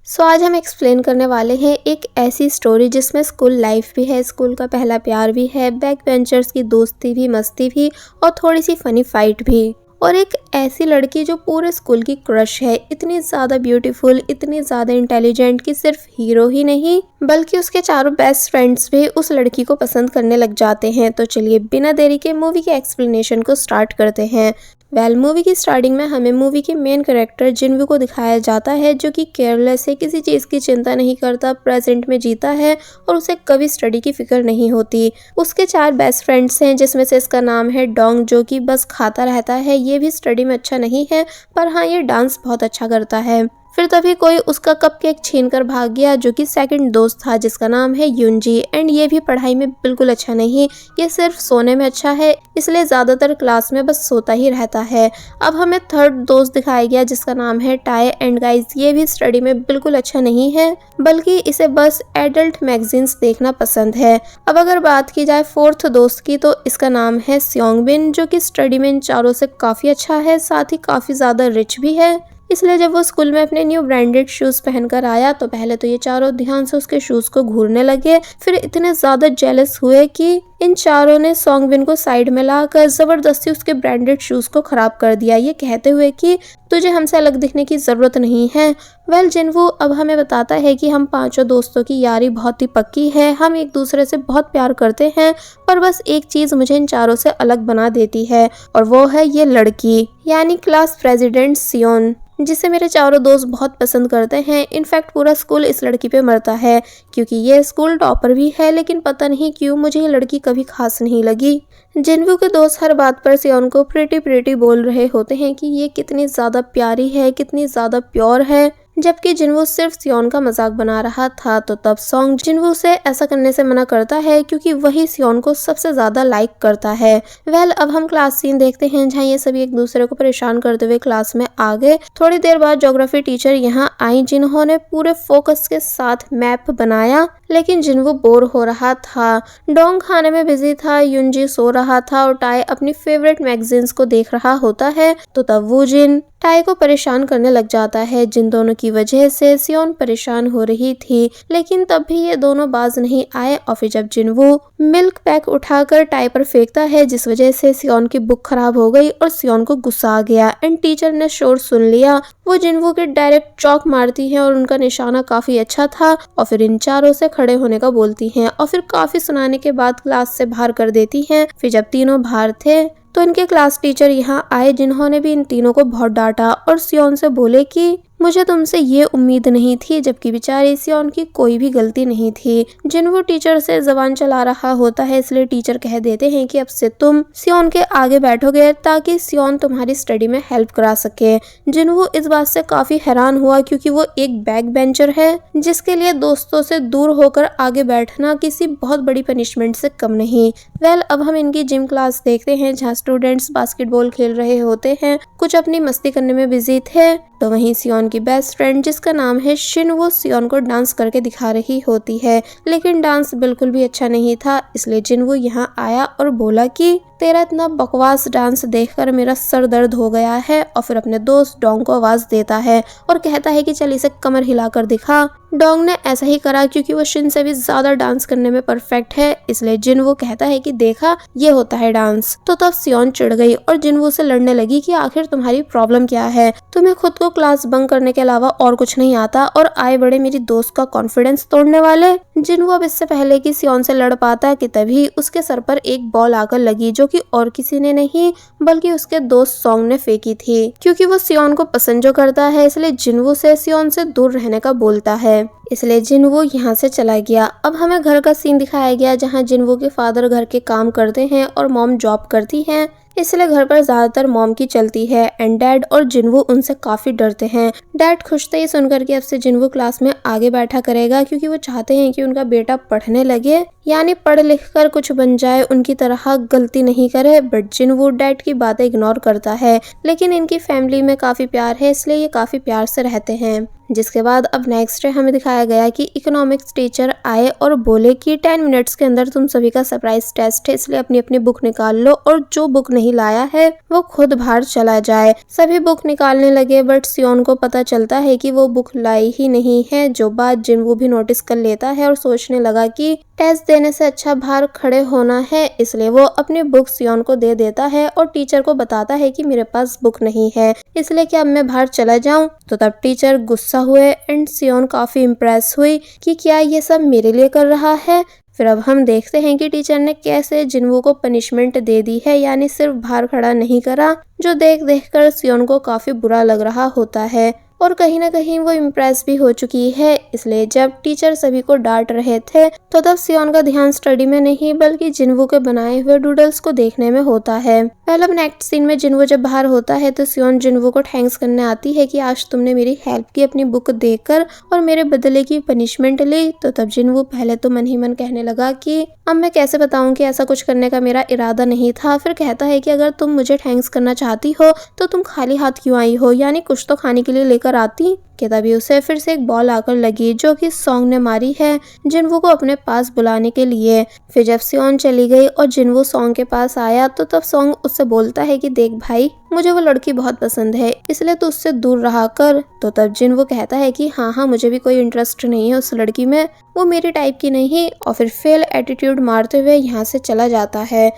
आज हम एक्सप्लेन करने वाले हैं एक ऐसी स्टोरी जिसमें स्कूल लाइफ भी है, स्कूल का पहला प्यार भी है, बैक बेंचर्स की दोस्ती भी, मस्ती भी और थोड़ी सी फनी फाइट भी। और एक ऐसी लड़की जो पूरे स्कूल की क्रश है, इतनी ज़्यादा ब्यूटीफुल, इतनी ज़्यादा इंटेलिजेंट कि सिर्फ हीरो ही नहीं बल्कि उसके चारों बेस्ट फ्रेंड्स भी उस लड़की को पसंद करने लग जाते हैं। तो चलिए बिना देरी के मूवी के एक्सप्लेनेशन को स्टार्ट करते हैं। मूवी की स्टार्टिंग में हमें मूवी के मेन कैरेक्टर जिनवू को दिखाया जाता है, जो कि केयरलेस है, किसी चीज़ की चिंता नहीं करता, प्रेजेंट में जीता है और उसे कभी स्टडी की फिक्र नहीं होती। उसके 4 बेस्ट फ्रेंड्स हैं, जिसमें से इसका नाम है डोंग, जो कि बस खाता रहता है। ये भी स्टडी में अच्छा नहीं है, पर हाँ ये डांस बहुत अच्छा करता है। फिर तभी कोई उसका कपकेक छीन कर भाग गया, जो कि सेकंड दोस्त था, जिसका नाम है युनजी। एंड ये भी पढ़ाई में बिल्कुल अच्छा नहीं, ये सिर्फ सोने में अच्छा है, इसलिए ज़्यादातर क्लास में बस सोता ही रहता है। अब हमें थर्ड दोस्त दिखाया गया, जिसका नाम है टाई। एंड गाइस, ये भी स्टडी में बिल्कुल अच्छा नहीं है, बल्कि इसे बस एडल्ट मैगजीन्स देखना पसंद है। अब अगर बात की जाए फोर्थ दोस्त की, तो इसका नाम है स्योंगबिन, जो कि स्टडी में इन चारों से काफ़ी अच्छा है, साथ ही काफ़ी ज़्यादा रिच भी है। इसलिए जब वो स्कूल में अपने न्यू ब्रांडेड शूज पहनकर आया, तो पहले तो ये चारों ध्यान से उसके शूज को घूरने लगे, फिर इतने ज्यादा जेलस हुए कि इन चारों ने सॉन्गबिन को साइड में लाकर जबरदस्ती उसके ब्रांडेड शूज को खराब कर दिया, ये कहते हुए कि तुझे हमसे अलग दिखने की जरूरत नहीं है। जिनवू अब हमें बताता है कि हम पांचों दोस्तों की यारी बहुत ही पक्की है, हम एक दूसरे से बहुत प्यार करते हैं, पर बस एक चीज मुझे इन चारों से अलग बना देती है, और वो है ये लड़की, यानी क्लास प्रेसिडेंट सियोन, जिसे मेरे चारों दोस्त बहुत पसंद करते हैं। इनफैक्ट पूरा स्कूल इस लड़की पे मरता है, क्योंकि ये स्कूल टॉपर भी है, लेकिन पता नहीं क्यों मुझे ये लड़की कभी खास नहीं लगी। जिनवू के दोस्त हर बात पर सियोन को प्रीटी बोल रहे होते हैं कि ये कितनी ज्यादा प्यारी है, कितनी ज्यादा प्योर है, जबकि जिनवू सिर्फ सियोन का मजाक बना रहा था। तो तब सॉन्ग जिनवू से ऐसा करने से मना करता है, क्योंकि वही सियोन को सबसे ज्यादा लाइक करता है। अब हम क्लास सीन देखते हैं, जहाँ ये सभी एक दूसरे को परेशान करते हुए क्लास में आ गए। थोड़ी देर बाद ज्योग्राफी टीचर यहाँ आई, जिन्होंने पूरे फोकस के साथ मैप बनाया, लेकिन जिनवू बोर हो रहा था। डोंग खाने में बिजी था, युनजी सो रहा था और टाई अपनी फेवरेट मैगजीन्स को देख रहा होता है। तो तब वू जिन टाई को परेशान करने लग जाता है, जिन दोनों की वजह से सियोन परेशान हो रही थी, लेकिन तब भी ये दोनों बाज नहीं आए। और फिर जब जिनवू मिल्क पैक उठाकर टाई पर फेंकता है, जिस वजह से सियोन की बुक खराब हो गई और सियोन को गुस्सा आ गया। एंड टीचर ने शोर सुन लिया, वो जिनवू के डायरेक्ट चौक मारती है और उनका निशाना काफी अच्छा था, और फिर इन चारों से खड़े होने का बोलती हैं, और फिर काफी सुनाने के बाद क्लास से बाहर कर देती हैं। फिर जब तीनों बाहर थे, तो इनके क्लास टीचर यहाँ आए, जिन्होंने भी इन तीनों को बहुत डांटा और सियोन से बोले कि मुझे तुमसे ये उम्मीद नहीं थी, जबकि बेचारी सियोन की कोई भी गलती नहीं थी। जिनवू टीचर से जबान चला रहा होता है, इसलिए टीचर कह देते हैं कि अब से तुम सियोन के आगे बैठोगे, ताकि सियोन तुम्हारी स्टडी में हेल्प करा सके। जिनवू इस बात से काफी हैरान हुआ, क्योंकि वो एक बैक बेंचर है, जिसके लिए दोस्तों से दूर होकर आगे बैठना किसी बहुत बड़ी पनिशमेंट से कम नहीं। अब हम इनकी जिम क्लास देखते हैं, जहाँ स्टूडेंट्स बास्केटबॉल खेल रहे होते हैं, कुछ अपनी मस्ती करने में बिजी थे। तो वहीं सियोन की बेस्ट फ्रेंड, जिसका नाम है शिन, वो सियोन को डांस करके दिखा रही होती है, लेकिन डांस बिल्कुल भी अच्छा नहीं था। इसलिए जिनवू यहाँ आया और बोला कि तेरा इतना बकवास डांस देखकर मेरा सर दर्द हो गया है। और फिर अपने दोस्त डोंग को आवाज देता है और कहता है कि चल इसे कमर हिलाकर दिखा। डोंग ने ऐसा ही करा, क्योंकि वो शिन से भी ज्यादा डांस करने में परफेक्ट है। इसलिए जिनवू कहता है कि देखा, ये होता है डांस। तो तब सियोन चिढ़ गई और जिनवू से लड़ने लगी कि आखिर तुम्हारी प्रॉब्लम क्या है, तुम्हें खुद को क्लास बंक करने के अलावा और कुछ नहीं आता, और आए बड़े मेरी दोस्त का कॉन्फिडेंस तोड़ने वाले। जिनवू अब इससे पहले कि सियोन से लड़ पाता कि तभी उसके सर पर एक बॉल आकर लगी, जो कि और किसी ने नहीं बल्कि उसके दोस्त सॉन्ग ने फेंकी थी। क्योंकि वो सियोन को पसंद जो करता है, इसलिए जिनवू से सियोन से दूर रहने का बोलता है, इसलिए जिनवू यहाँ से चला गया। अब हमें घर का सीन दिखाया गया, जहाँ जिनवू के फादर घर के काम करते हैं और मॉम जॉब करती हैं, इसलिए घर पर ज्यादातर मॉम की चलती है। एंड डैड और जिनवू उनसे काफी डरते हैं। डैड खुश थे ये सुनकर कि अब से जिनवू क्लास में आगे बैठा करेगा, क्योंकि वो चाहते हैं कि उनका बेटा पढ़ने लगे, यानी पढ़ लिख कर कुछ बन जाए, उनकी तरह गलती नहीं करे। बट जिनवू डैड की बातें इग्नोर करता है, लेकिन इनकी फैमिली में काफी प्यार है, इसलिए ये काफी प्यार से रहते हैं। जिसके बाद अब नेक्स्ट डे हमें दिखाया गया कि इकोनॉमिक्स टीचर आए और बोले कि 10 मिनट्स के अंदर तुम सभी का सरप्राइज टेस्ट है, इसलिए अपनी अपनी बुक निकाल लो और जो बुक नहीं लाया है वो खुद बाहर चला जाए। सभी बुक निकालने लगे बट सियोन को पता चलता है कि वो बुक लाई ही नहीं है, जो बात जिनवू भी नोटिस कर लेता है और सोचने लगा कि टेस्ट देने से अच्छा बाहर खड़े होना है, इसलिए वो अपनी बुक सियोन को दे देता है और टीचर को बताता है कि मेरे पास बुक नहीं है, इसलिए कि अब मैं बाहर चला जाऊं। तो तब टीचर गुस्सा हुए एंड सियोन काफी इम्प्रेस हुई कि क्या ये सब मेरे लिए कर रहा है। फिर अब हम देखते हैं कि टीचर ने कैसे जिनवू को पनिशमेंट दे दी है, यानी सिर्फ बाहर खड़ा नहीं करा, जो देख देख कर सियोन को काफी बुरा लग रहा होता है और कहीं ना कहीं वो इम्प्रेस भी हो चुकी है। इसलिए जब टीचर सभी को डांट रहे थे तो तब सियोन का ध्यान स्टडी में नहीं बल्कि जिनवू के बनाए हुए डूडल्स को देखने में होता है। पहले अब नेक्स्ट सीन में जिनवू जब बाहर होता है तो सियोन जिनवू को थैंक्स करने आती है कि आज तुमने मेरी हेल्प की अपनी बुक देकर और मेरे बदले की पनिशमेंट ली। तो तब जिनवू पहले तो मन ही मन कहने लगा कि अब मैं कैसे बताऊं कि ऐसा कुछ करने का मेरा इरादा नहीं था। फिर कहता है कि अगर तुम मुझे थैंक्स करना चाहती हो तो तुम खाली हाथ क्यों आई हो, यानी कुछ तो खाने के लिए लेकर आती। कि तभी उसे फिर से एक बॉल आकर लगी जो कि सॉन्ग ने मारी है जिनवू को अपने पास बुलाने के लिए। फिर जब सियोन चली गई और जिनवू सॉन्ग के पास आया तो तब सॉन्ग उससे बोलता है कि देख भाई, मुझे वो लड़की बहुत पसंद है, इसलिए तू उससे दूर रहा कर। तो तब जिनवू कहता है कि हाँ मुझे भी कोई इंटरेस्ट नहीं है उस लड़की में, वो मेरी टाइप की नहीं, और फिर फेल एटीट्यूड मारते हुए यहाँ से चला जाता है।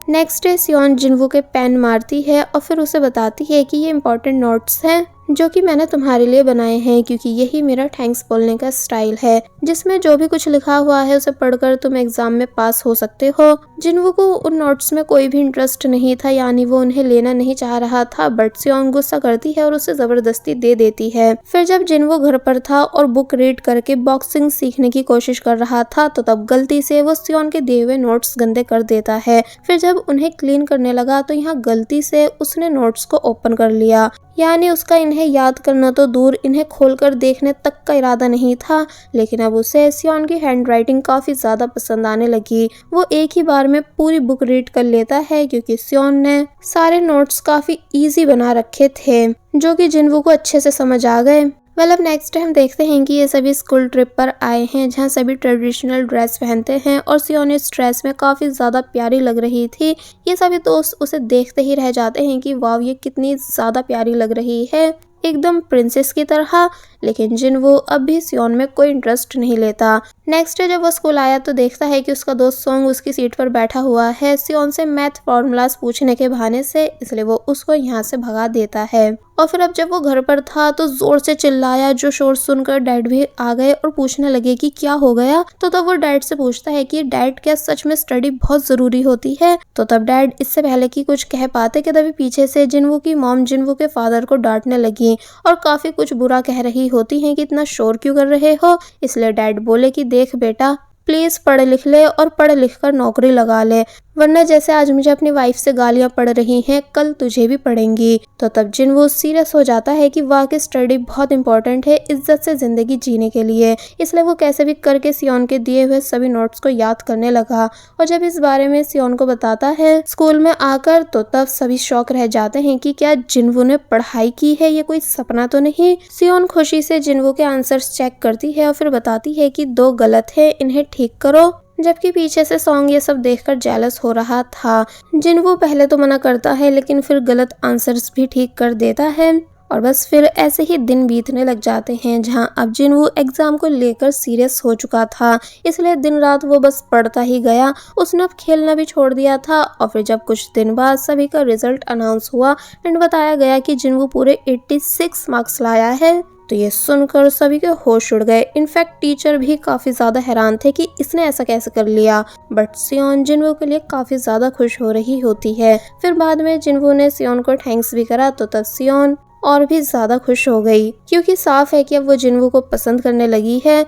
नेक्स्ट डे सियोन जिनवू के पेन मारती है और फिर उसे बताती है कि ये इंपॉर्टेंट नोट्स हैं जो कि मैंने तुम्हारे लिए बनाए हैं, क्योंकि यही मेरा थैंक्स बोलने का स्टाइल है, जिसमें जो भी कुछ लिखा हुआ है उसे पढ़कर तुम एग्जाम में पास हो सकते हो। जिनवू को उन नोट्स में कोई भी इंटरेस्ट नहीं था, यानी वो उन्हें लेना नहीं चाह रहा था, बट सियोन गुस्सा करती है और उसे जबरदस्ती दे देती है। फिर जब जिनवू घर पर था और बुक रीड करके बॉक्सिंग सीखने की कोशिश कर रहा था तो तब गलती से वो सियोन के दिए हुए नोट्स गंदे कर देता है। फिर जब उन्हें क्लीन करने लगा तो यहाँ गलती से उसने नोट्स को ओपन कर लिया, यानी उसका इन्हें याद करना तो दूर, इन्हें खोलकर देखने तक का इरादा नहीं था। लेकिन अब उसे सियोन की हैंडराइटिंग काफी ज्यादा पसंद आने लगी। वो एक ही बार में पूरी बुक रीड कर लेता है क्योंकि सियोन ने सारे नोट्स काफी इजी बना रखे थे जो कि जिनवू को अच्छे से समझ आ गए। अब नेक्स्ट हम देखते हैं कि ये सभी स्कूल ट्रिप पर आए हैं जहाँ सभी ट्रेडिशनल ड्रेस पहनते हैं और सियोन इस ड्रेस में काफी ज्यादा प्यारी लग रही थी। ये सभी दोस्त उसे देखते ही रह जाते हैं कि वाव ये कितनी ज्यादा प्यारी लग रही है, एकदम प्रिंसेस की तरह। लेकिन जिनवू अब भी सियोन में कोई इंटरेस्ट नहीं लेता। नेक्स्ट डे जब वो स्कूल आया तो देखता है कि उसका दोस्त सॉन्ग उसकी सीट पर बैठा हुआ है सियोन से मैथ फॉर्मूलाज पूछने के बहाने से, इसलिए वो उसको यहाँ से भगा देता है। और फिर अब जब वो घर पर था तो जोर से चिल्लाया, जो शोर सुनकर डैड भी आ गए और पूछने लगे कि क्या हो गया। तो तब वो डैड से पूछता है कि डैड क्या सच में स्टडी बहुत जरूरी होती है। तो तब डैड इससे पहले कि कुछ कह पाते कि तभी पीछे से जिनवू की मॉम जिनवू के फादर को डांटने लगी और काफी कुछ बुरा कह रही होती है कि इतना शोर क्यों कर रहे हो। इसलिए डैड बोले कि देख बेटा, प्लीज पढ़ लिख ले और पढ़ लिख कर नौकरी लगा ले, वरना जैसे आज मुझे अपनी वाइफ से गालियां पड़ रही हैं कल तुझे भी पड़ेंगी। तो तब जिनवू सीरियस हो जाता है कि वाकई स्टडी बहुत इंपॉर्टेंट है इज्जत से जिंदगी जीने के लिए, इसलिए वो कैसे भी करके सियोन के दिए हुए सभी नोट्स को याद करने लगा। और जब इस बारे में सियोन को बताता है स्कूल में आकर तो तब सभी शौक रह जाते हैं कि क्या जिनवू ने पढ़ाई की है, ये कोई सपना तो नहीं। सियोन खुशी से जिनवू के आंसर्स चेक करती है और फिर बताती है कि 2 गलत है, इन्हें ठीक करो। जबकि पीछे से सॉन्ग ये सब देखकर जेलस हो रहा था। जिनवू पहले तो मना करता है लेकिन फिर गलत आंसर्स भी ठीक कर देता है और बस फिर ऐसे ही दिन बीतने लग जाते हैं जहां अब जिनवू एग्जाम को लेकर सीरियस हो चुका था, इसलिए दिन रात वो बस पढ़ता ही गया। उसने अब खेलना भी छोड़ दिया था। और फिर जब कुछ दिन बाद सभी का रिजल्ट अनाउंस हुआ एंड बताया गया कि जिनवू पूरे 86 मार्क्स लाया है तो ये सुनकर सभी के होश उड़ गए। इनफैक्ट टीचर भी काफी ज्यादा हैरान थे कि इसने ऐसा कैसे कर लिया। बट सियोन जिनवू के लिए काफी ज्यादा खुश हो रही होती है। फिर बाद में जिनवू ने सियोन को थैंक्स भी करा तो तब सियोन और भी ज्यादा खुश हो गई क्योंकि साफ है कि अब वो जिनवू को पसंद करने लगी है।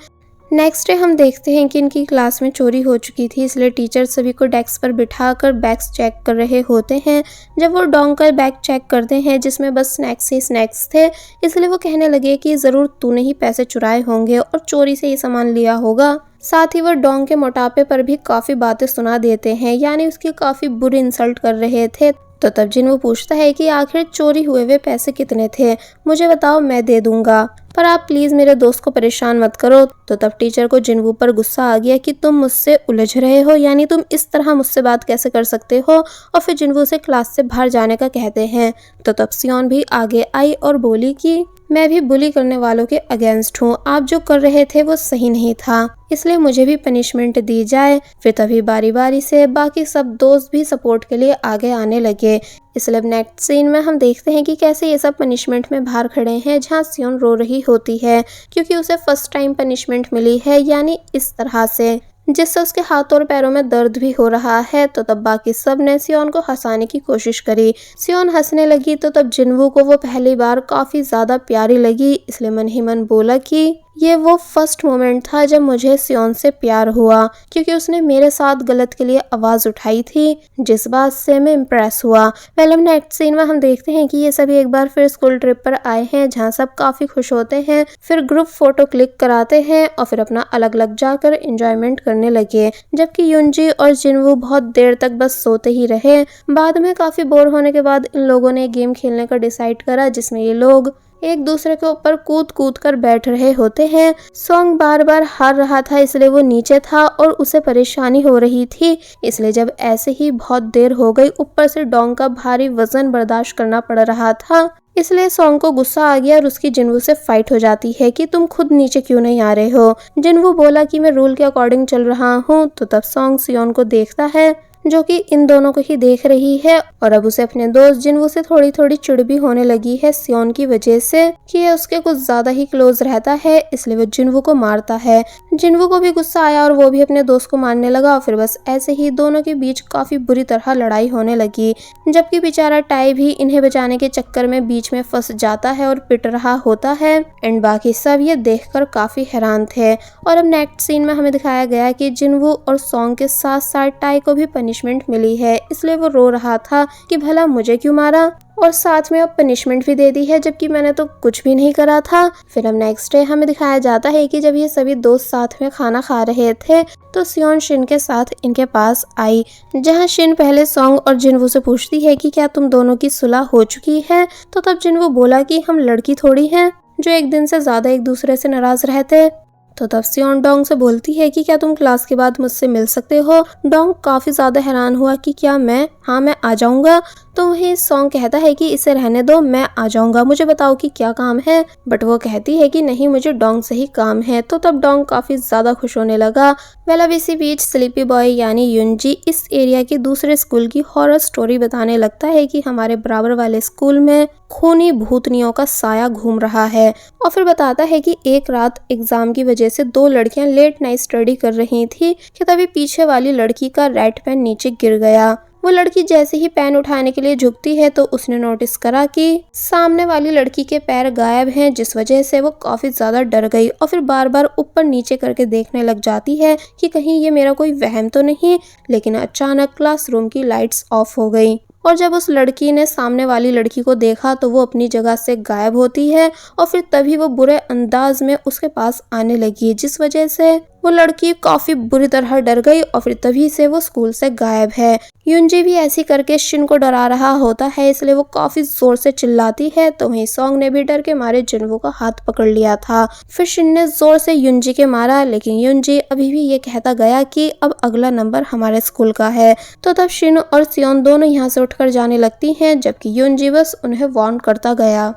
नेक्स्ट डे हम देखते हैं कि इनकी क्लास में चोरी हो चुकी थी, इसलिए टीचर सभी को डेस्क पर बिठाकर बैग्स चेक कर रहे होते हैं। जब वो डोंग कर बैग चेक करते हैं जिसमें बस स्नैक्स ही स्नैक्स थे, इसलिए वो कहने लगे कि जरूर तूने ही पैसे चुराए होंगे और चोरी से ये सामान लिया होगा। साथ ही वो डोंग के मोटापे पर भी काफी बातें सुना देते हैं, यानी उसकी काफी बुरी इंसल्ट कर रहे थे। तो तब जिनवू पूछता है कि आखिर चोरी हुए हुए पैसे कितने थे, मुझे बताओ, मैं दे दूंगा, पर आप प्लीज मेरे दोस्त को परेशान मत करो। तो तब टीचर को जिनवू पर गुस्सा आ गया कि तुम मुझसे उलझ रहे हो, यानी तुम इस तरह मुझसे बात कैसे कर सकते हो, और फिर जिनवू से क्लास से बाहर जाने का कहते हैं। तो तब सियोन भी आगे आई और बोली कि मैं भी बुली करने वालों के अगेंस्ट हूँ, आप जो कर रहे थे वो सही नहीं था, इसलिए मुझे भी पनिशमेंट दी जाए। फिर तभी बारी बारी से बाकी सब दोस्त भी सपोर्ट के लिए आगे आने लगे। इसलिए अब नेक्स्ट सीन में हम देखते हैं कि कैसे ये सब पनिशमेंट में बाहर खड़े हैं, जहाँ सियोन रो रही होती है क्योंकि उसे फर्स्ट टाइम पनिशमेंट मिली है, यानी इस तरह से, जिससे उसके हाथों और पैरों में दर्द भी हो रहा है। तो तब बाकी सब ने सियोन को हंसाने की कोशिश करी। सियोन हंसने लगी तो तब जिनवू को वो पहली बार काफी ज्यादा प्यारी लगी, इसलिए मन ही मन बोला कि ये वो फर्स्ट मोमेंट था जब मुझे सियोन से प्यार हुआ, क्योंकि उसने मेरे साथ गलत के लिए आवाज उठाई थी, जिस बात से मैं इम्प्रेस हुआ। पहले नेक्स्ट सीन में हम देखते हैं कि ये सभी एक बार फिर स्कूल ट्रिप पर आए हैं, जहाँ सब काफी खुश होते हैं, फिर ग्रुप फोटो क्लिक कराते हैं और फिर अपना अलग अलग जाकर एंजॉयमेंट करने लगे, जबकि युनजी और जिनवू बहुत देर तक बस सोते ही रहे। बाद में काफी बोर होने के बाद इन लोगों ने गेम खेलने का डिसाइड करा, जिसमें ये लोग एक दूसरे के ऊपर कूद कूद कर बैठ रहे होते हैं। सॉन्ग बार बार हार रहा था, इसलिए वो नीचे था और उसे परेशानी हो रही थी, इसलिए जब ऐसे ही बहुत देर हो गई, ऊपर से डोंग का भारी वजन बर्दाश्त करना पड़ रहा था, इसलिए सॉन्ग को गुस्सा आ गया और उसकी जिनवू से फाइट हो जाती है कि तुम खुद नीचे क्यों नहीं आ रहे हो। जिनवू बोला कि मैं रूल के अकॉर्डिंग चल रहा हूँ। तो तब सॉन्ग सियोन को देखता है, जो कि इन दोनों को ही देख रही है, और अब उसे अपने दोस्त जिनवू से थोड़ी थोड़ी चिढ़ भी होने लगी है सियोन की वजह से कि ये उसके कुछ ज्यादा ही क्लोज रहता है, इसलिए वो जिनवू को मारता है। जिनवू को भी गुस्सा आया और वो भी अपने दोस्त को मारने लगा, और फिर बस ऐसे ही दोनों के बीच काफी बुरी तरह लड़ाई होने लगी, जबकि बेचारा टाई भी इन्हें बचाने के चक्कर में बीच में फंस जाता है और पिट रहा होता है। एंड बाकी सब ये देखकर काफी हैरान थे। और अब नेक्स्ट सीन में हमें दिखाया गया कि जिनवू और सॉन्ग के साथ साथ टाई को भी पनिशमेंट मिली है, इसलिए वो रो रहा था कि भला मुझे क्यों मारा, और साथ में अब पनिशमेंट भी दे दी है, जबकि मैंने तो कुछ भी नहीं करा था। फिर अब नेक्स्ट डे हमें दिखाया जाता है कि जब ये सभी दोस्त साथ में खाना खा रहे थे तो सियोन शिन के साथ इनके पास आई, जहां शिन पहले सॉन्ग और जिनवू से पूछती है कि क्या तुम दोनों की सुलह हो चुकी है। तो तब जिनवू बोला कि हम लड़की थोड़ी हैं जो एक दिन से ज्यादा एक दूसरे से नाराज रहते। तो तब सियोन डोंग से बोलती है कि क्या तुम क्लास के बाद मुझसे मिल सकते हो। डोंग काफी ज्यादा हैरान हुआ कि क्या मैं आ जाऊंगा। तो वही सॉन्ग कहता है कि इसे रहने दो, मैं आ जाऊंगा, मुझे बताओ कि क्या काम है। बट वो कहती है कि नहीं, मुझे डोंग से ही काम है। तो तब डोंग काफी ज्यादा खुश होने लगा। वेल अब इसी बीच स्लीपी बॉय यानी युनजी इस एरिया की दूसरे स्कूल की हॉरर स्टोरी बताने लगता है कि हमारे बराबर वाले स्कूल में खूनी भूतनियों का साया घूम रहा है, और फिर बताता है कि एक रात एग्जाम की वजह से दो लड़कियां लेट नाइट स्टडी कर रही थी कि तभी पीछे वाली लड़की का रेड पेन नीचे गिर गया। वो लड़की जैसे ही पेन उठाने के लिए झुकती है तो उसने नोटिस करा कि सामने वाली लड़की के पैर गायब हैं, जिस वजह से वो काफी ज्यादा डर गई और फिर बार बार ऊपर नीचे करके देखने लग जाती है कि कहीं ये मेरा कोई वहम तो नहीं। लेकिन अचानक क्लासरूम की लाइट्स ऑफ हो गई, और जब उस लड़की ने सामने वाली लड़की को देखा तो वो अपनी जगह से गायब होती है, और फिर तभी वो बुरे अंदाज में उसके पास आने लगी, जिस वजह से वो लड़की काफी बुरी तरह डर गई, और फिर तभी से वो स्कूल से गायब है। युनजी भी ऐसी करके शिन को डरा रहा होता है, इसलिए वो काफी जोर से चिल्लाती है। तो वहीं सॉन्ग ने भी डर के मारे जिनवू का हाथ पकड़ लिया था। फिर शिन ने जोर से युनजी के मारा, लेकिन युनजी अभी भी ये कहता गया कि अब अगला नंबर हमारे स्कूल का है। तो तब शिन और सियोन दोनों यहाँ से उठकर जाने लगती हैं, जबकि युनजी बस उन्हें वार्न करता गया।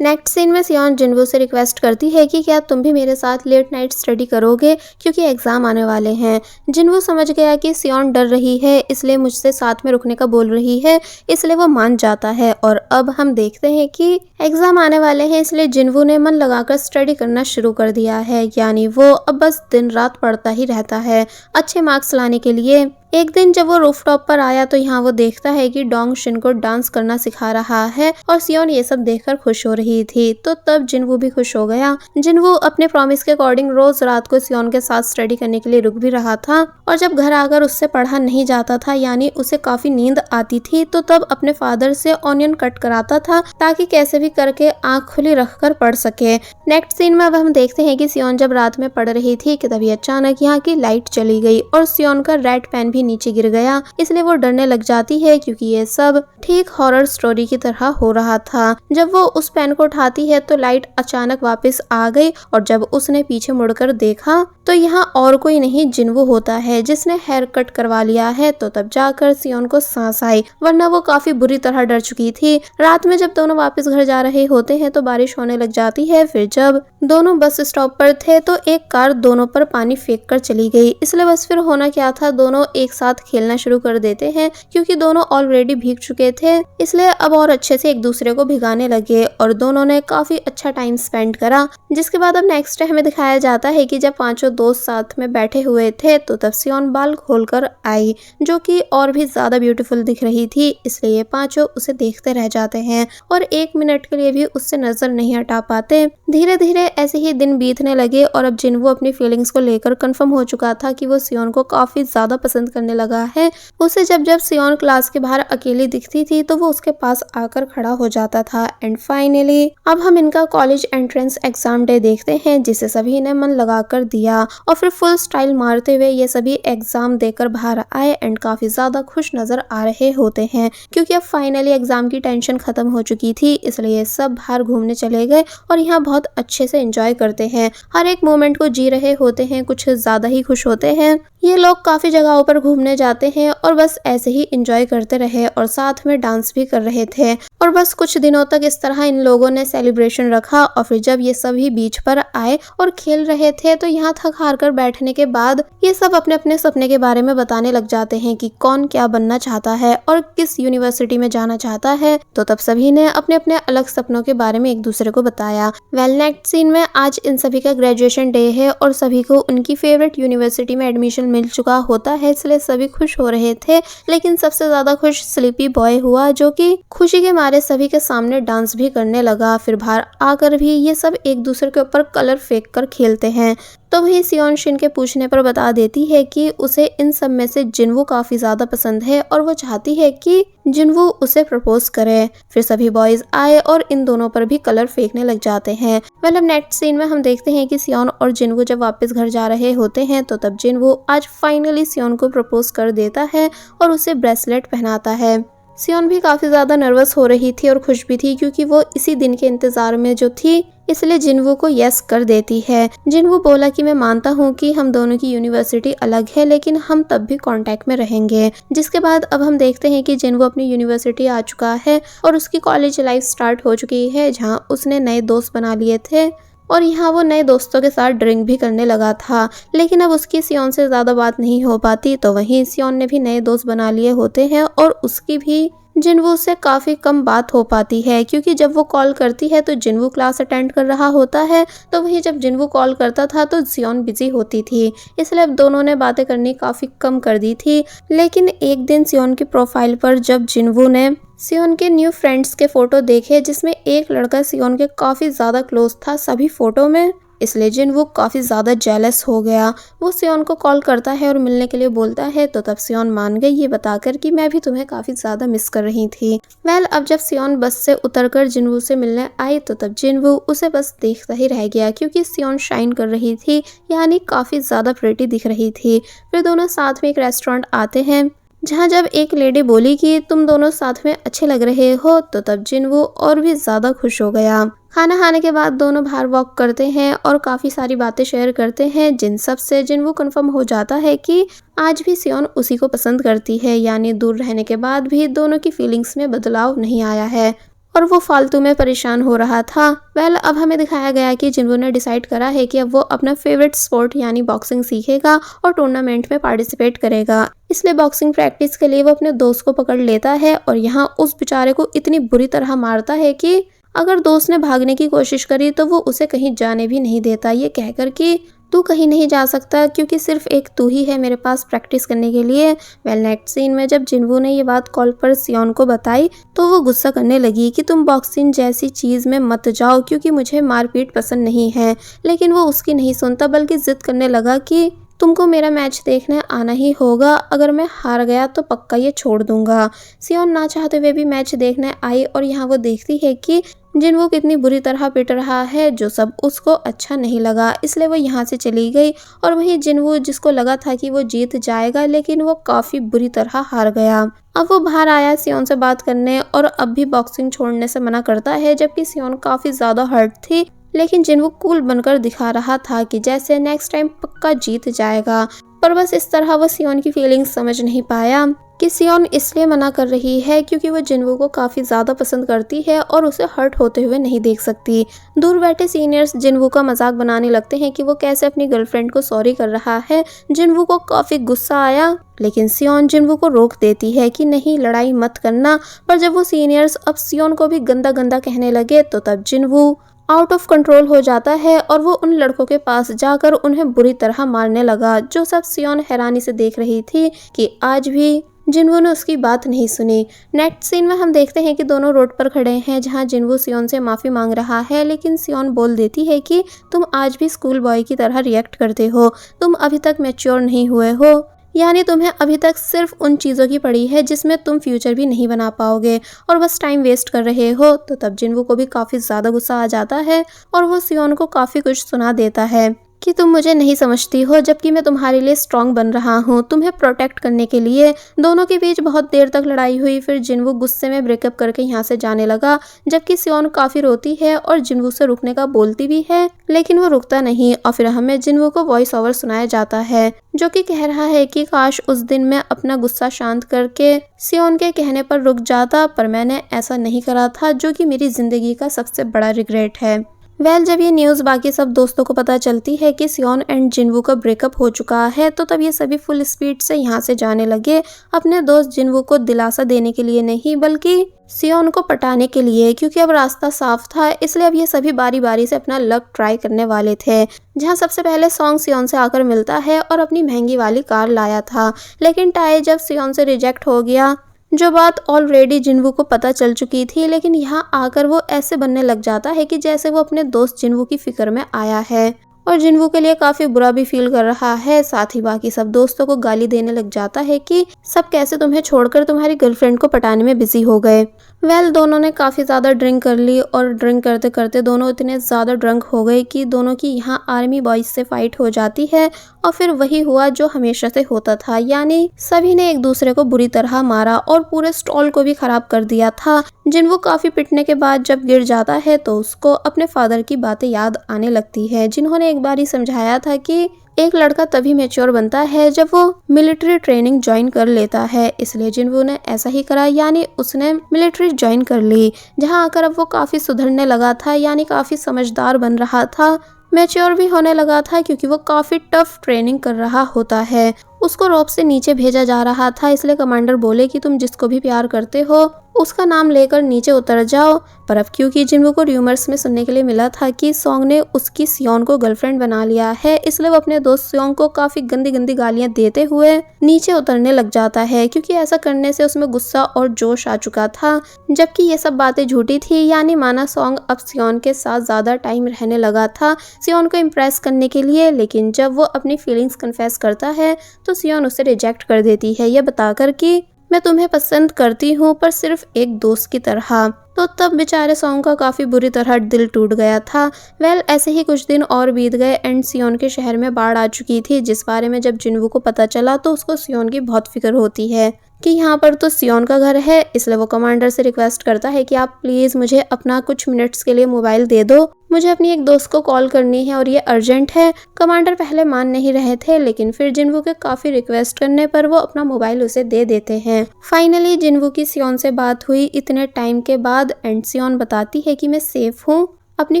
नेक्स्ट सीन में सियोन जिनवू से रिक्वेस्ट करती है कि क्या तुम भी मेरे साथ लेट नाइट स्टडी करोगे, क्योंकि एग्जाम आने वाले हैं। जिनवू समझ गया कि सियोन डर रही है, इसलिए मुझसे साथ में रुकने का बोल रही है, इसलिए वो मान जाता है। और अब हम देखते हैं कि एग्जाम आने वाले हैं, इसलिए जिनवू ने मन लगाकर स्टडी करना शुरू कर दिया है, यानी वो अब बस दिन रात पढ़ता ही रहता है अच्छे मार्क्स लाने के लिए। एक दिन जब वो रूफटॉप पर आया तो यहाँ वो देखता है कि डोंग शिन को डांस करना सिखा रहा है, और सियोन ये सब देखकर खुश हो रही थी। तो तब जिनवू भी खुश हो गया। जिनवू अपने प्रॉमिस के अकॉर्डिंग रोज रात को सियोन के साथ स्टडी करने के लिए रुक भी रहा था, और जब घर आकर उससे पढ़ा नहीं जाता था, यानी उसे काफी नींद आती थी, तो तब अपने फादर से ऑनियन कट कराता था ताकि कैसे भी करके आँख खुली रखकर पढ़ सके। नेक्स्ट सीन में अब हम देखते हैं कि सियोन जब रात में पढ़ रही थी कि तभी अचानक यहाँ की लाइट चली गई और सियोन का रेड पेन भी ही नीचे गिर गया, इसलिए वो डरने लग जाती है क्योंकि ये सब ठीक हॉरर स्टोरी की तरह हो रहा था। जब वो उस पेन को उठाती है तो लाइट अचानक वापस आ गई और जब उसने पीछे मुड़कर देखा तो यहाँ और कोई नहीं जिन्वू होता है जिसने हेयर कट करवा लिया है। तो तब जाकर सियोन को सांस आई, वरना वो काफी बुरी तरह डर चुकी थी। रात में जब दोनों वापस घर जा रहे होते हैं तो बारिश होने लग जाती है। फिर जब दोनों बस स्टॉप पर थे तो एक कार दोनों पर पानी फेंक कर चली गई। इसलिए बस फिर होना क्या था, दोनों एक साथ खेलना शुरू कर देते हैं क्योंकि दोनों ऑलरेडी भीग चुके थे, इसलिए अब और अच्छे से एक दूसरे को भिगाने लगे और दोनों ने काफी अच्छा टाइम स्पेंड करा। जिसके बाद अब नेक्स्ट डे हमें दिखाया जाता है कि जब पांचों दोस्त साथ में बैठे हुए थे तो तब सियोन बाल खोलकर आई, जो कि और भी ज्यादा ब्यूटीफुल दिख रही थी। इसलिए ये पांचों उसे देखते रह जाते हैं और एक मिनट के लिए भी उससे नजर नहीं हटा पाते। धीरे धीरे ऐसे ही दिन बीतने लगे और अब जिन्वू अपनी फीलिंग्स को लेकर कंफर्म हो चुका था कि वो सियोन को काफी ज्यादा पसंद करने लगा है। उसे जब जब सियोन क्लास के बाहर अकेली दिखती थी तो वो उसके पास आकर खड़ा हो जाता था। एंड फाइनली अब हम इनका कॉलेज एंट्रेंस एग्जाम डे देखते हैं जिसे सभी ने मन लगाकर दिया और फिर फुल स्टाइल मारते हुए ये सभी एग्जाम देकर बाहर आए एंड काफी ज्यादा खुश नजर आ रहे होते हैं क्योंकि अब फाइनली एग्जाम की टेंशन खत्म हो चुकी थी। इसलिए सब बाहर घूमने चले गए और यहाँ बहुत अच्छे से एंजॉय करते हैं, हर एक मोमेंट को जी रहे होते हैं, कुछ ज्यादा ही खुश होते हैं। ये लोग काफी जगहों पर घूमने जाते हैं और बस ऐसे ही एंजॉय करते रहे और साथ में डांस भी कर रहे थे और बस कुछ दिनों तक इस तरह इन लोगों ने सेलिब्रेशन रखा। और फिर जब ये सभी बीच पर आए और खेल रहे थे तो यहाँ थक हार कर बैठने के बाद ये सब अपने अपने सपने के बारे में बताने लग जाते हैं कि कौन क्या बनना चाहता है और किस यूनिवर्सिटी में जाना चाहता है। तो तब सभी ने अपने अपने अलग सपनों के बारे में एक दूसरे को बताया। वेल नेक्स्ट सीन में आज इन सभी का ग्रेजुएशन डे है और सभी को उनकी फेवरेट यूनिवर्सिटी में एडमिशन मिल चुका होता है, इसलिए सभी खुश हो रहे थे। लेकिन सबसे ज्यादा खुश स्लीपी बॉय हुआ जो कि खुशी के मारे सभी के सामने डांस भी करने लगा। फिर बाहर आकर भी ये सब एक दूसरे के ऊपर कलर फेंक कर खेलते हैं। तो वही सियोन शिन के पूछने पर बता देती है कि उसे इन सब में से जिन्वू काफी ज्यादा पसंद है और वो चाहती है कि जिन्वू उसे प्रपोज करे। फिर सभी बॉयज आए और इन दोनों पर भी कलर फेंकने लग जाते हैं। मतलब नेक्स्ट सीन में हम देखते हैं कि सियोन और जिन्वू जब वापस घर जा रहे होते हैं तो तब जिन्वू आज फाइनली सियोन को प्रपोज कर देता है और उसे ब्रेसलेट पहनाता है। सियोन भी काफी ज्यादा नर्वस हो रही थी और खुश भी थी क्योंकि वो इसी दिन के इंतजार में जो थी, इसलिए जिन्वू को यस कर देती है। जिन्वू बोला कि मैं मानता हूँ कि हम दोनों की यूनिवर्सिटी अलग है लेकिन हम तब भी कांटेक्ट में रहेंगे। जिसके बाद अब हम देखते हैं कि जिन्वू अपनी यूनिवर्सिटी आ चुका है और उसकी कॉलेज लाइफ स्टार्ट हो चुकी है जहाँ उसने नए दोस्त बना लिए थे और यहाँ वो नए दोस्तों के साथ ड्रिंक भी करने लगा था। लेकिन अब उसकी सियोन से ज्यादा बात नहीं हो पाती, तो वहीं सियोन ने भी नए दोस्त बना लिए होते हैं और उसकी भी जिन्वू से काफी कम बात हो पाती है क्योंकि जब वो कॉल करती है तो जिन्वू क्लास अटेंड कर रहा होता है, तो वहीं जब जिन्वू कॉल करता था तो सियोन बिजी होती थी, इसलिए अब दोनों ने बातें करनी काफी कम कर दी थी। लेकिन एक दिन सियोन की प्रोफाइल पर जब जिन्वू ने सियोन के न्यू फ्रेंड्स के फोटो देखे जिसमें एक लड़का सियोन के काफी ज्यादा क्लोज था सभी फोटो में, इसलिए जिन्वू काफी ज्यादा जेलस हो गया। वो सियोन को कॉल करता है और मिलने के लिए बोलता है, तो तब सियोन मान गई ये बताकर कि मैं भी तुम्हें काफी ज्यादा मिस कर रही थी। वेल अब जब सियोन बस से उतरकर जिन्वू से मिलने आई तो तब जिन्वू उसे बस देखता ही रह गया क्योंकि सियोन शाइन कर रही थी, यानी काफी ज्यादा प्रिटी दिख रही थी। फिर दोनों साथ में एक रेस्टोरेंट आते हैं जहाँ जब एक लेडी बोली कि तुम दोनों साथ में अच्छे लग रहे हो, तो तब जिन्वू और भी ज्यादा खुश हो गया। खाना खाने के बाद दोनों बाहर वॉक करते हैं और काफी सारी बातें शेयर करते हैं जिन सब से जिन्वू कंफर्म हो जाता है कि आज भी सियोन उसी को पसंद करती है, यानी दूर रहने के बाद भी दोनों की फीलिंग्स में बदलाव नहीं आया है और वो फालतू में परेशान हो रहा था। वेल अब हमें दिखाया गया कि जिन्वू ने डिसाइड करा है कि अब वो अपना फेवरेट स्पोर्ट यानी बॉक्सिंग सीखेगा और टूर्नामेंट में पार्टिसिपेट करेगा। इसलिए बॉक्सिंग प्रैक्टिस के लिए वो अपने दोस्त को पकड़ लेता है और यहाँ उस बेचारे को इतनी बुरी तरह मारता है कि अगर दोस्त ने भागने की कोशिश करी तो वो उसे कहीं जाने भी नहीं देता, ये कहकर कि तू कहीं नहीं जा सकता क्योंकि सिर्फ एक तू ही है मेरे पास प्रैक्टिस करने के लिए। वेल नेक्स्ट सीन में जब जिन्वू ने ये बात कॉल पर सियोन को बताई तो वो गुस्सा करने लगी कि तुम बॉक्सिंग जैसी चीज में मत जाओ क्योंकि मुझे मारपीट पसंद नहीं है। लेकिन वो उसकी नहीं सुनता बल्कि जिद करने लगा कि तुमको मेरा मैच देखने आना ही होगा, अगर मैं हार गया तो पक्का ये छोड़ दूंगा। सियोन ना चाहते हुए भी मैच देखने आई और यहाँ वो देखती है कि जिनवू कितनी बुरी तरह पिट रहा है, जो सब उसको अच्छा नहीं लगा, इसलिए वो यहाँ से चली गई। और वहीं जिनवू, जिसको लगा था कि वो जीत जाएगा, लेकिन वो काफी बुरी तरह हार गया। अब वो बाहर आया सियोन से बात करने और अब भी बॉक्सिंग छोड़ने से मना करता है, जबकि सियोन काफी ज्यादा हर्ट थी। लेकिन जिनवू कूल बनकर दिखा रहा था कि जैसे नेक्स्ट टाइम पक्का जीत जाएगा। पर बस इस तरह वो सियोन की फीलिंग्स समझ नहीं पाया कि सियोन इसलिए मना कर रही है क्योंकि वो जिनवू को काफी ज्यादा पसंद करती है और उसे हर्ट होते हुए नहीं देख सकती। दूर बैठे सीनियर्स जिनवू का मजाक बनाने लगते हैं कि वो कैसे अपनी गर्लफ्रेंड को सॉरी कर रहा है। जिनवू को काफी गुस्सा आया, लेकिन सियोन जिनवू को रोक देती है कि नहीं, लड़ाई मत करना। पर जब वो सीनियर्स अब सियोन को भी गंदा गंदा कहने लगे तो तब जिनवू आउट ऑफ कंट्रोल हो जाता है और वो उन लड़कों के पास जाकर उन्हें बुरी तरह मारने लगा, जो सब सियोन हैरानी से देख रही थी कि आज भी जिनवू ने उसकी बात नहीं सुनी। नेक्स्ट सीन में हम देखते हैं कि दोनों रोड पर खड़े हैं, जहां जिनवू सियोन से माफी मांग रहा है, लेकिन सियोन बोल देती है कि तुम आज भी स्कूल बॉय की तरह रिएक्ट करते हो, तुम अभी तक मैच्योर नहीं हुए हो, यानी तुम्हें अभी तक सिर्फ उन चीज़ों की पड़ी है जिसमें तुम फ्यूचर भी नहीं बना पाओगे और बस टाइम वेस्ट कर रहे हो। तो तब जिनवू को भी काफ़ी ज़्यादा गुस्सा आ जाता है और वो सियोन को काफ़ी कुछ सुना देता है कि तुम मुझे नहीं समझती हो, जबकि मैं तुम्हारे लिए स्ट्रांग बन रहा हूँ, तुम्हें प्रोटेक्ट करने के लिए। दोनों के बीच बहुत देर तक लड़ाई हुई, फिर जिनवू गुस्से में ब्रेकअप करके यहाँ से जाने लगा, जबकि सियोन काफ़ी रोती है और जिनवू से रुकने का बोलती भी है, लेकिन वो रुकता नहीं। और फिर हमें जिनवू को वॉइस ओवर सुनाया जाता है, जो कि कह रहा है कि काश उस दिन मैं अपना गुस्सा शांत करके सियोन के कहने पर रुक जाता, पर मैंने ऐसा नहीं करा था, जो कि मेरी जिंदगी का सबसे बड़ा रिग्रेट है। जब ये न्यूज़ बाकी सब दोस्तों को पता चलती है कि सियोन एंड जिनवू का ब्रेकअप हो चुका है, तो तब ये सभी फुल स्पीड से यहाँ से जाने लगे, अपने दोस्त जिनवू को दिलासा देने के लिए नहीं, बल्कि सियोन को पटाने के लिए, क्योंकि अब रास्ता साफ था। इसलिए अब ये सभी बारी बारी से अपना लक ट्राई करने वाले थे, जहाँ सबसे पहले सॉन्ग सियोन से आकर मिलता है और अपनी महंगी वाली कार लाया था। लेकिन टाई जब सियोन से रिजेक्ट हो गया, जो बात ऑलरेडी जिनवू को पता चल चुकी थी, लेकिन यहाँ आकर वो ऐसे बनने लग जाता है कि जैसे वो अपने दोस्त जिनवू की फिक्र में आया है और जिनवू के लिए काफी बुरा भी फील कर रहा है। साथ ही बाकी सब दोस्तों को गाली देने लग जाता है कि सब कैसे तुम्हें छोड़कर तुम्हारी गर्लफ्रेंड को पटाने में बिजी हो गए। दोनों ने काफी ज्यादा ड्रिंक कर ली और ड्रिंक करते करते दोनों इतने ज्यादा ड्रंक हो गए कि दोनों की यहाँ आर्मी बॉयज से फाइट हो जाती है। और फिर वही हुआ जो हमेशा से होता था, यानी सभी ने एक दूसरे को बुरी तरह मारा और पूरे स्टॉल को भी खराब कर दिया था। जिनवू काफी पिटने के बाद जब गिर जाता है तो उसको अपने फादर की बातें याद आने लगती है, जिन्होंने एक बार ही समझाया था कि एक लड़का तभी मैच्योर बनता है जब वो मिलिट्री ट्रेनिंग ज्वाइन कर लेता है। इसलिए जिनवू ने ऐसा ही करा, यानी उसने मिलिट्री ज्वाइन कर ली, जहां आकर अब वो काफी सुधरने लगा था, यानी काफी समझदार बन रहा था, मैच्योर भी होने लगा था, क्योंकि वो काफी टफ ट्रेनिंग कर रहा होता है। उसको रोप से नीचे भेजा जा रहा था, इसलिए कमांडर बोले कि तुम जिसको भी प्यार करते हो उसका नाम लेकर नीचे उतर जाओ। पर अब क्योंकि जिनवू को र्यूमर्स में सुनने के लिए मिला था कि सॉन्ग ने उसकी सियोन को गर्लफ्रेंड बना लिया है, इसलिए वो अपने दोस्त सियोन को काफी गंदी गंदी गालियां देते हुए नीचे उतरने लग जाता है, क्योंकि ऐसा करने से उसमें गुस्सा और जोश आ चुका था। जबकि ये सब बातें झूठी थी, यानी माना सॉन्ग अब सियोन के साथ ज्यादा टाइम रहने लगा था सियोन को इम्प्रेस करने के लिए। लेकिन जब वो अपनी फीलिंग्स कन्फेस करता है तो सियोन उसे रिजेक्ट कर देती है, ये बताकर कि मैं तुम्हें पसंद करती हूँ, पर सिर्फ एक दोस्त की तरह। तो तब बेचारे सॉन्ग का काफी बुरी तरह दिल टूट गया था। ऐसे ही कुछ दिन और बीत गए एंड सियोन के शहर में बाढ़ आ चुकी थी, जिस बारे में जब जिनवू को पता चला तो उसको सियोन की बहुत फिक्र होती है कि यहाँ पर तो सियोन का घर है। इसलिए वो कमांडर से रिक्वेस्ट करता है कि आप प्लीज मुझे अपना कुछ मिनट्स के लिए मोबाइल दे दो, मुझे अपनी एक दोस्त को कॉल करनी है और ये अर्जेंट है। कमांडर पहले मान नहीं रहे थे, लेकिन फिर जिनवू के काफी रिक्वेस्ट करने पर वो अपना मोबाइल उसे दे देते हैं। फाइनली जिनवू की सियोन से बात हुई इतने टाइम के बाद एंड सियोन बताती है कि मैं सेफ हूँ, अपनी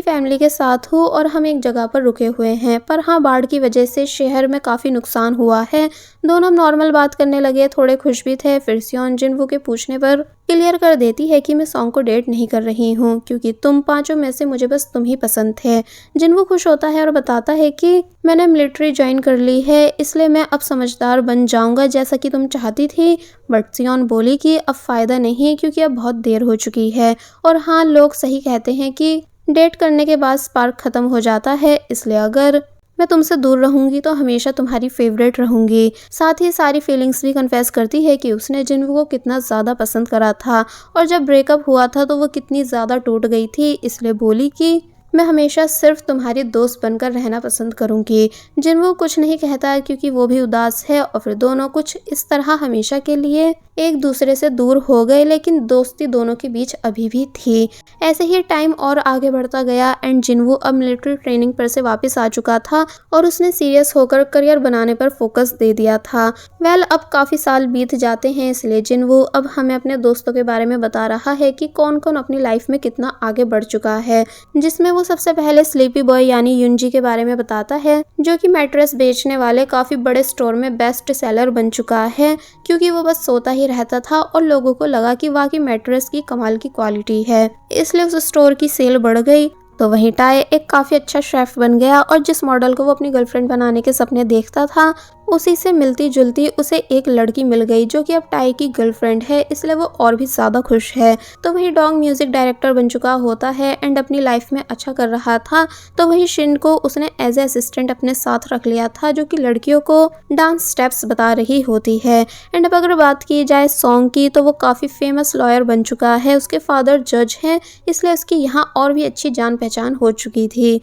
फैमिली के साथ हूँ और हम एक जगह पर रुके हुए हैं, पर हाँ बाढ़ की वजह से शहर में काफी नुकसान हुआ है। दोनों नॉर्मल बात करने लगे, थोड़े खुश भी थे। फिर सियोन जिनवू के पूछने पर क्लियर कर देती है कि मैं सॉन्ग को डेट नहीं कर रही हूँ, क्योंकि तुम पांचों में से मुझे बस तुम ही पसंद थे। जिनवू खुश होता है और बताता है कि मैंने मिलिट्री ज्वाइन कर ली है, इसलिए मैं अब समझदार बन जाऊंगा जैसा कि तुम चाहती थी। बट सियोन बोली कि अब फायदा नहीं, क्योंकि अब बहुत देर हो चुकी है और हाँ लोग सही कहते हैं कि डेट करने के बाद स्पार्क खत्म हो जाता है। इसलिए अगर मैं तुमसे दूर रहूंगी तो हमेशा तुम्हारी फेवरेट रहूंगी। साथ ही सारी फीलिंग्स भी कन्फेस करती है कि उसने जिन्वू को कितना ज़्यादा पसंद करा था और जब ब्रेकअप हुआ था तो वो कितनी ज़्यादा टूट गई थी। इसलिए बोली कि मैं हमेशा सिर्फ तुम्हारी दोस्त बनकर रहना पसंद करूंगी। जिन्वू कुछ नहीं कहता क्योंकि वो भी उदास है और फिर दोनों कुछ इस तरह हमेशा के लिए एक दूसरे से दूर हो गए, लेकिन दोस्ती दोनों के बीच अभी भी थी। ऐसे ही टाइम और आगे बढ़ता गया एंड जिन्वू अब मिलिट्री ट्रेनिंग पर से वापस आ चुका था और उसने सीरियस होकर करियर बनाने पर फोकस दे दिया था। अब काफी साल बीत जाते हैं, इसलिए जिन्वू अब हमें अपने दोस्तों के बारे में बता रहा है कि कौन कौन अपनी लाइफ में कितना आगे बढ़ चुका है, जिसमें वो सबसे पहले स्लीपी बॉय यानी युनजी के बारे में बताता है, जो कि मैट्रेस बेचने वाले काफी बड़े स्टोर में बेस्ट सेलर बन चुका है, क्योंकि वो बस सोता ही रहता था और लोगों को लगा कि वाकई मैट्रेस की कमाल की क्वालिटी है, इसलिए उस स्टोर की सेल बढ़ गई। तो वहीं टाई एक काफी अच्छा शेफ बन गया और जिस मॉडल को वो अपनी गर्लफ्रेंड बनाने के सपने देखता था उसी से मिलती जुलती उसे एक लड़की मिल गई, जो कि अब टाई की गर्लफ्रेंड है, इसलिए वो और भी ज्यादा खुश है। तो वहीं डोंग म्यूजिक डायरेक्टर बन चुका होता है एंड अपनी लाइफ में अच्छा कर रहा था। तो वहीं शिन को उसने एज ए असिस्टेंट अपने साथ रख लिया था, जो कि लड़कियों को डांस स्टेप्स बता रही होती है। एंड अब अगर बात की जाए सॉन्ग की, तो वो काफी फेमस लॉयर बन चुका है, उसके फादर जज हैं, इसलिए उसकी यहाँ और भी अच्छी जान पहचान हो चुकी थी।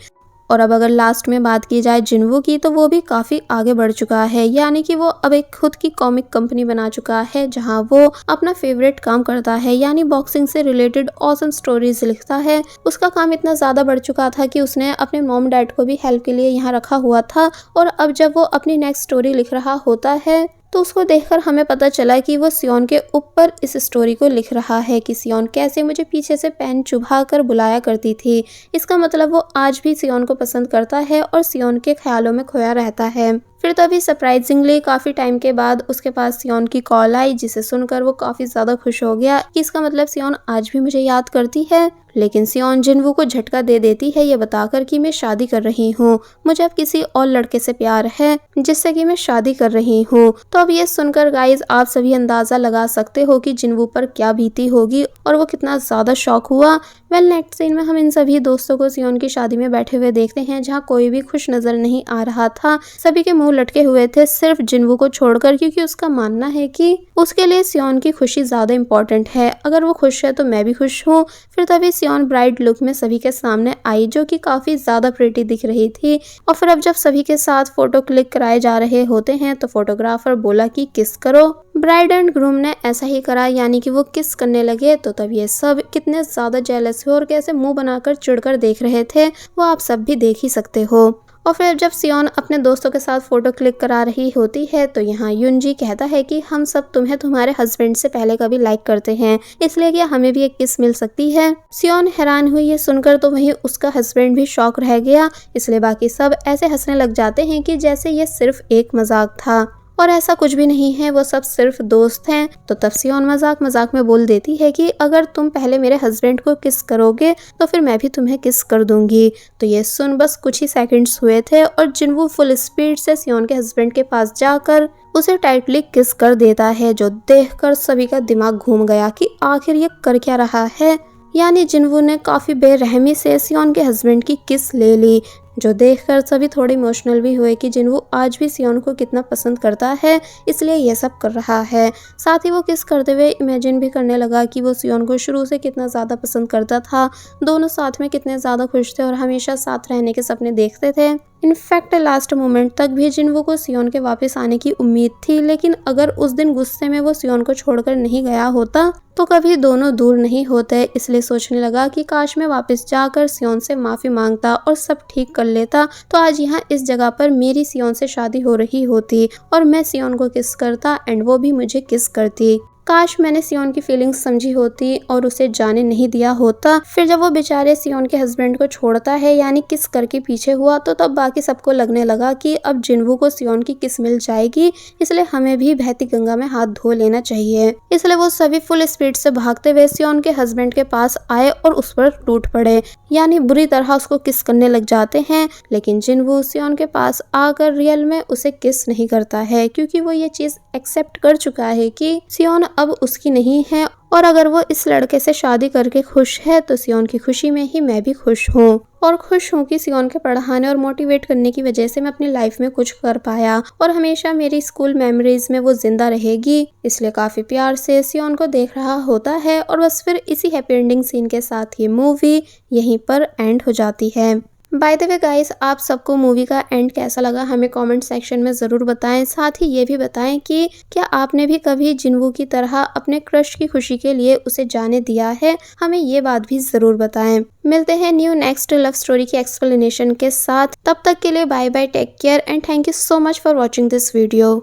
और अब अगर लास्ट में बात की जाए जिन्वू की, तो वो भी काफी आगे बढ़ चुका है, यानी कि वो अब एक खुद की कॉमिक कंपनी बना चुका है, जहां वो अपना फेवरेट काम करता है, यानी बॉक्सिंग से रिलेटेड ऑसम स्टोरीज लिखता है। उसका काम इतना ज्यादा बढ़ चुका था कि उसने अपने मॉम डैड को भी हेल्प के लिए यहाँ रखा हुआ था, और अब जब वो अपनी नेक्स्ट स्टोरी लिख रहा होता है तो उसको देखकर हमें पता चला कि वो सियोन के ऊपर इस स्टोरी को लिख रहा है कि सियोन कैसे मुझे पीछे से पेन चुभा कर बुलाया करती थी। इसका मतलब वो आज भी सियोन को पसंद करता है और सियोन के ख्यालों में खोया रहता है। फिर तभी सरप्राइजिंगली काफी टाइम के बाद उसके पास सियोन की कॉल आई, जिसे सुनकर वो काफी ज्यादा खुश हो गया कि इसका मतलब सियोन आज भी मुझे याद करती है। लेकिन सियोन जिन्वू को झटका दे देती है ये बताकर कि मैं शादी कर रही हूँ, मुझे अब किसी और लड़के से प्यार है जिससे कि मैं शादी कर रही हूँ। तो अब ये सुनकर गाइज आप सभी अंदाजा लगा सकते हो कि जिन्वू पर क्या बीती होगी और वो कितना ज्यादा शॉक हुआ। नेक्स्ट सीन में हम इन सभी दोस्तों को सियोन की शादी में बैठे हुए देखते हैं, जहाँ कोई भी खुश नजर नहीं आ रहा था। सभी के मुंह लटके हुए थे सिर्फ जिन्वू को छोड़कर, क्योंकि उसका मानना है कि उसके लिए सियोन की खुशी ज्यादा इंपॉर्टेंट है। अगर वो खुश है तो मैं भी खुश हूँ। फिर तभी सियोन ब्राइड लुक में सभी के सामने आई, जो कि काफी ज्यादा प्रिटी दिख रही थी। और फिर अब जब सभी के साथ फोटो क्लिक कराए जा रहे होते हैं तो फोटोग्राफर बोला कि किस करो। ब्राइड एंड ग्रूम ने ऐसा ही करा, यानी कि वो किस करने लगे। तो तब ये सब कितने ज्यादा जेलस हुए और कैसे मुंह बनाकर चिढ़कर देख रहे थे वो आप सब भी देख ही सकते हो। और फिर जब सियोन अपने दोस्तों के साथ फोटो क्लिक करा रही होती है तो यहाँ युनजी कहता है कि हम सब तुम्हें तुम्हारे हस्बैंड से पहले कभी लाइक करते हैं, इसलिए क्या हमें भी एक किस मिल सकती है। सियोन हैरान हुई ये सुनकर, तो वहीं उसका हस्बैंड भी शॉक रह गया, इसलिए बाकी सब ऐसे हंसने लग जाते हैं कि जैसे ये सिर्फ एक मजाक था और ऐसा कुछ भी नहीं है, वो सब सिर्फ दोस्त हैं। तो तब सियोन मजाक मजाक में बोल देती है कि अगर तुम पहले मेरे हस्बैंड को किस करोगे तो फिर मैं भी तुम्हें किस कर दूंगी। तो ये सुन बस कुछ ही सेकंड्स हुए थे और जिन्वू फुल स्पीड से सियोन के हस्बैंड के पास जाकर उसे टाइटली किस कर देता है, जो देखकर सभी का दिमाग घूम गया कि आखिर ये कर क्या रहा है। यानी जिन्वू ने काफी बेरहमी से सियोन के हस्बैंड की किस ले ली, जो देखकर सभी थोड़े इमोशनल भी हुए कि जिन्वू आज भी सियोन को कितना पसंद करता है, इसलिए ये सब कर रहा है। साथ ही वो किस करते हुए इमेजिन भी करने लगा कि वो सियोन को शुरू से कितना ज़्यादा पसंद करता था, दोनों साथ में कितने ज़्यादा खुश थे और हमेशा साथ रहने के सपने देखते थे। इनफैक्ट लास्ट मोमेंट तक भी जिन्वू को सियोन के वापस आने की उम्मीद थी, लेकिन अगर उस दिन गुस्से में वो सियोन को छोड़कर नहीं गया होता तो कभी दोनों दूर नहीं होते। इसलिए सोचने लगा कि काश मैं वापस जाकर सियोन से माफी मांगता और सब ठीक कर लेता, तो आज यहाँ इस जगह पर मेरी सियोन से शादी हो रही होती और मैं सियोन को किस करता एंड वो भी मुझे किस करती। काश मैंने सियोन की फीलिंग्स समझी होती और उसे जाने नहीं दिया होता। फिर जब वो बेचारे सियोन के हस्बैंड को छोड़ता है, यानी किस करके पीछे हुआ, तो तब बाकी सबको लगने लगा कि अब जिन्वू को सियोन की किस मिल जाएगी, इसलिए हमें भी बहती गंगा में हाथ धो लेना चाहिए। इसलिए वो सभी फुल स्पीड से भागते हुए सियोन के हस्बैंड के पास आए और उस पर टूट पड़े, यानी बुरी तरह उसको किस करने लग जाते हैं। लेकिन जिन्वू सियोन के पास आकर रियल में उसे किस नहीं करता है, क्योंकि वो ये चीज एक्सेप्ट कर चुका है कि सियोन अब उसकी नहीं है और अगर वो इस लड़के से शादी करके खुश है तो सियोन की खुशी में ही मैं भी खुश हूँ और खुश हूँ कि सियोन के पढ़ाने और मोटिवेट करने की वजह से मैं अपनी लाइफ में कुछ कर पाया और हमेशा मेरी स्कूल मेमोरीज में वो जिंदा रहेगी। इसलिए काफी प्यार से सियोन को देख रहा होता है और बस फिर इसी हैप्पी एंडिंग सीन के साथ ये मूवी यहीं पर एंड हो जाती है। बाय द वे गाइस, आप सबको मूवी का एंड कैसा लगा हमें कमेंट सेक्शन में ज़रूर बताएं। साथ ही ये भी बताएं कि क्या आपने भी कभी जिन्वू की तरह अपने क्रश की खुशी के लिए उसे जाने दिया है, हमें ये बात भी ज़रूर बताएं। मिलते हैं न्यू नेक्स्ट लव स्टोरी की एक्सप्लेनेशन के साथ। तब तक के लिए bye bye, take care and thank you so much for watching this video.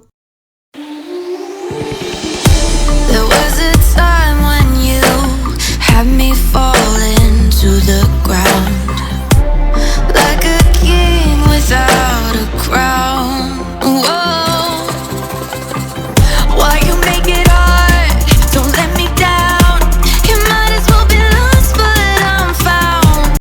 There was a time when you had me fall into the